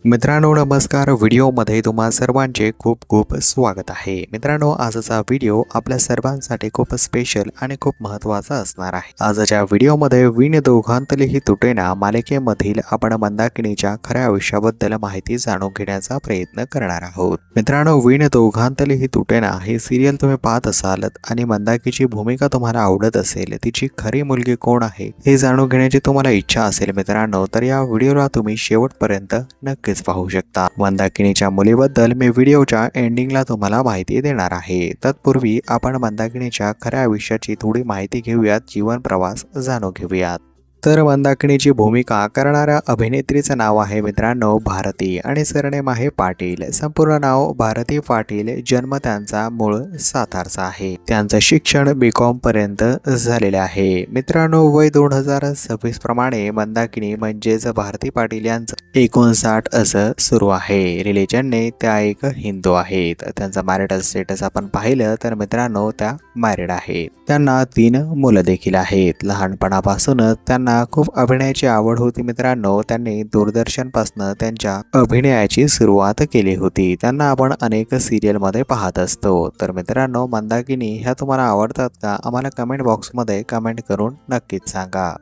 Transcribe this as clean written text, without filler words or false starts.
मित्रांनो नमस्कार. व्हिडिओमध्ये तुम्हा सर्वांचे खूप खूप स्वागत आहे. मित्रांनो आजचा व्हिडिओ आपल्या सर्वांसाठी खूप स्पेशल आणि खूप महत्त्वाचा असणार आहे. आजच्या व्हिडिओमध्ये विण दोघांतलेही तुटेना मालिकेमधील आपण मंदाकिनीच्या खऱ्या आयुष्याबद्दल माहिती जाणून घेण्याचा प्रयत्न करणार आहोत. मित्रांनो विण दोघांतलेही तुटेना हे सिरियल तुम्ही पाहत असाल आणि मंदाकीची भूमिका तुम्हाला आवडत असेल, तिची खरी मुलगी कोण आहे हे जाणून घेण्याची तुम्हाला इच्छा असेल मित्रांनो, तर या व्हिडिओला तुम्ही शेवटपर्यंत नक्कीच पाहू शकता. मंदाकिनीच्या मुलीबद्दल मी व्हिडिओच्या एंडिंगला तुम्हाला माहिती देणार आहे. तत्पूर्वी आपण मंदाकिनीच्या खऱ्या आयुष्याची थोडी माहिती घेऊयात, जीवन प्रवास जाणून घेऊयात. तर मंदाकिनीची भूमिका करणाऱ्या अभिनेत्रीचं नाव आहे मित्रांनो भारती आणि सरनेम आहे पाटील. संपूर्ण नाव भारती पाटील. जन्म त्यांचा मूळ सातारचा आहे. त्यांचं शिक्षण बीकॉम पर्यंत झालेले आहे. मित्रांनो वय 2026 प्रमाणे मंदाकिनी म्हणजेच भारती पाटील यांचं 59 असं सुरू आहे. रिलिजनने त्या एक हिंदू आहेत. त्यांचा मॅरिटल स्टेटस आपण पाहिलं तर मित्रांनो त्या मॅरिड आहेत. त्यांना 3 मुलं देखील आहेत. लहानपणापासूनच त्यांना खूप अभिनयाची आवड होती मित्रांनो. त्यांनी दूरदर्शन पासून त्यांच्या अभिनयाची सुरुवात केली होती. त्यांना आपण अनेक सिरियल मध्ये पाहत असतो. तर मित्रांनो मंदाकिनी ह्या तुम्हाला आवडतात का? आम्हाला कमेंट बॉक्स मध्ये कमेंट करून नक्कीच सांगा.